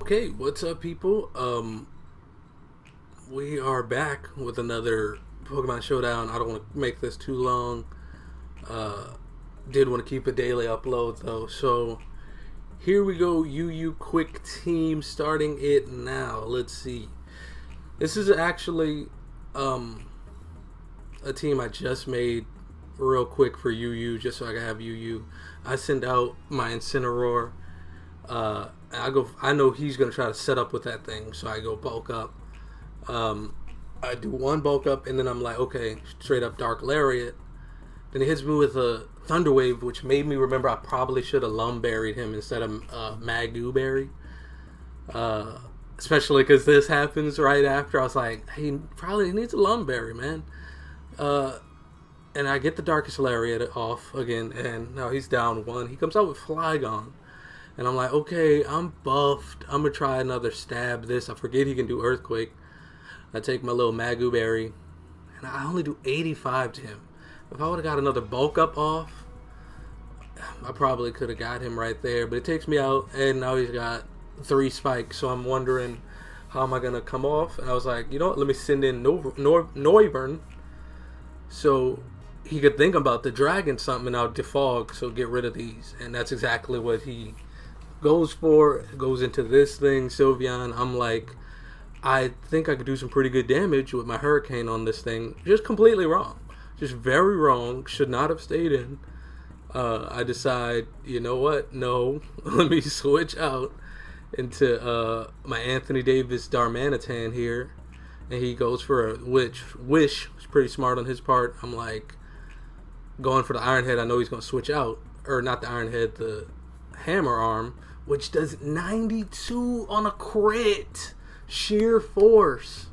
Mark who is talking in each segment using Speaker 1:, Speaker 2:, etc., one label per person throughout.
Speaker 1: Okay, what's up, people? We are back with another Pokemon Showdown. I don't want to make this too long. Uh, did want to keep a daily upload though, so here we go. UU Quick Team starting it now. Let's see. This is actually a team I just made real quick for UU, just so I can have UU. I send out my Incineroar. I know he's gonna try to set up with that thing, so I go bulk up. I do one bulk up, and then I'm like, okay, straight up Dark Lariat. Then he hits me with a Thunder Wave, which made me remember I probably should have Lum Berried him instead of Magoo Berry. Especially because this happens right after. I was like, he probably needs a Lum Berry, man. And I get the Darkest Lariat off again, and now he's down one. He comes out with Flygon. And I'm like, okay, I'm buffed. I'm going to try another stab this. I forget he can do Earthquake. I take my little Magoo Berry, and I only do 85 to him. If I would have got another bulk up off, I probably could have got him right there. But it takes me out, and now he's got 3 spikes. So I'm wondering, how am I going to come off? And I was like, you know what, let me send in Noivern. So he could think about the dragon something, and I'll defog, so get rid of these. And that's exactly what he goes for. Goes into this thing, Sylveon. I'm like, I think I could do some pretty good damage with my Hurricane on this thing. Just completely wrong. Just very wrong. Should not have stayed in. I decide, you know what? No. Let me switch out into my Anthony Davis Darmanitan here. And he goes for a Wish. It's pretty smart on his part. I'm like, going for the Iron Head. I know he's going to switch out. Or not the Iron Head, the Hammer Arm, which does 92 on a crit. Sheer force.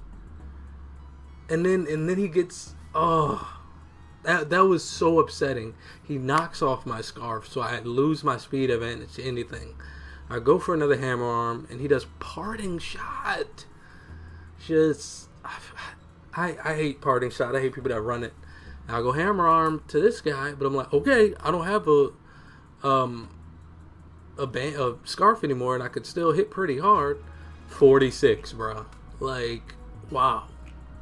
Speaker 1: And then he gets, that was so upsetting. He knocks off my Scarf, so I lose my speed advantage to anything. I go for another Hammer Arm, and he does Parting Shot. Just, I hate Parting Shot. I hate people that run it. And I go Hammer Arm to this guy, but I'm like, okay, I don't have a Scarf anymore, and I could still hit pretty hard. 46, bro. Like, wow.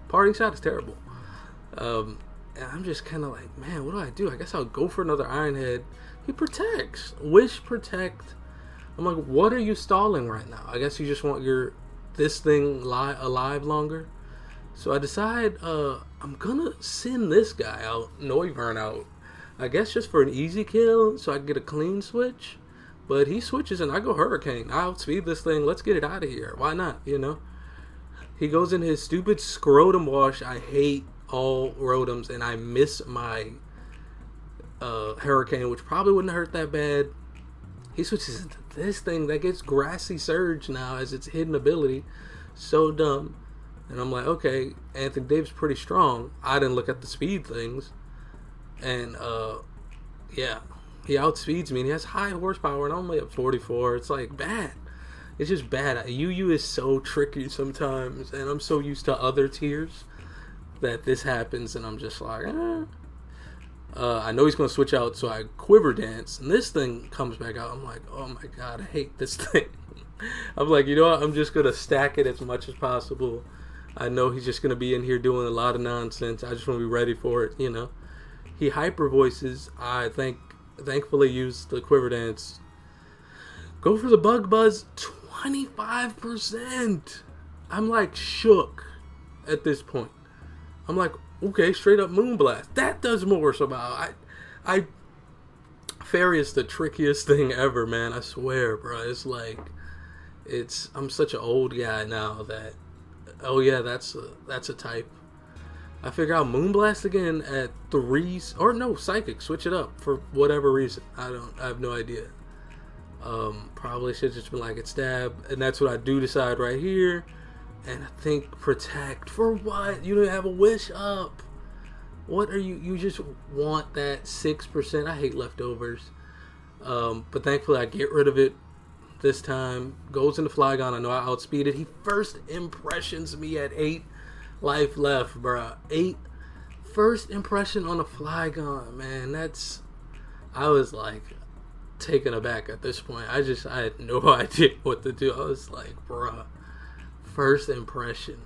Speaker 1: Parting Shot is terrible. And I'm just kind of like, man, what do I do? I guess I'll go for another Iron Head. He protects. Wish protect. I'm like, what are you stalling right now? I guess you just want this thing alive longer. So I decide I'm gonna send this guy out, Noivern out. I guess just for an easy kill, so I can get a clean switch. But he switches and I go Hurricane. I outspeed this thing. Let's get it out of here. Why not, you know? He goes in his stupid Scrotum Wash. I hate all Rotums, and I miss my Hurricane, which probably wouldn't hurt that bad. He switches into this thing that gets Grassy Surge now as its hidden ability. So dumb. And I'm like, okay, Anthony Davis pretty strong. I didn't look at the speed things. And, yeah. He outspeeds me, and he has high horsepower, and I'm only at 44. It's like bad. It's just bad. UU is so tricky sometimes, and I'm so used to other tiers that this happens, and I'm just like, I know he's going to switch out, so I Quiver Dance, and this thing comes back out. I'm like, oh my god, I hate this thing. I'm like, you know what? I'm just going to stack it as much as possible. I know he's just going to be in here doing a lot of nonsense. I just want to be ready for it, you know. He hyper voices. Thankfully use the Quiver Dance. Go for the Bug Buzz. 25%. I'm like shook at this point. I'm like, okay, straight up Moonblast. That does more somehow. Fairy is the trickiest thing ever, man. I swear, bro. It's like, I'm such an old guy now that, oh yeah, that's a type. I figure out Moonblast again at 3, or no, Psychic, switch it up for whatever reason. I have no idea. Probably should just been like a stab, and that's what I do decide right here. And I think Protect for what? You don't have a Wish up. What are you just want that 6%? I hate leftovers. But thankfully I get rid of it this time. Goes into Flygon. I know I outspeeded. He first impressions me at 8 life left, bruh. 8 first impression on a Flygon, man. I was like, taken aback at this point. I had no idea what to do. I was like, bruh, first impression.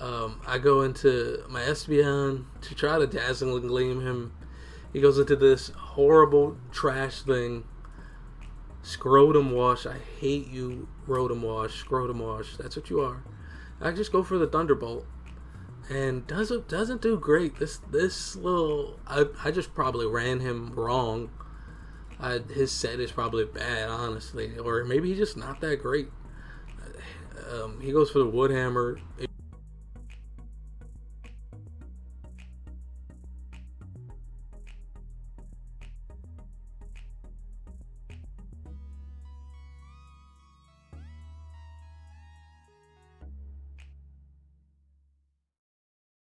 Speaker 1: I go into my SBN to try to dazzling gleam him. He goes into this horrible trash thing. Scrotum wash. I hate you, rotom wash, scrotum wash. That's what you are. I just go for the Thunderbolt. And doesn't do great. This little... I just probably ran him wrong. His set is probably bad, honestly. Or maybe he's just not that great. He goes for the Woodhammer.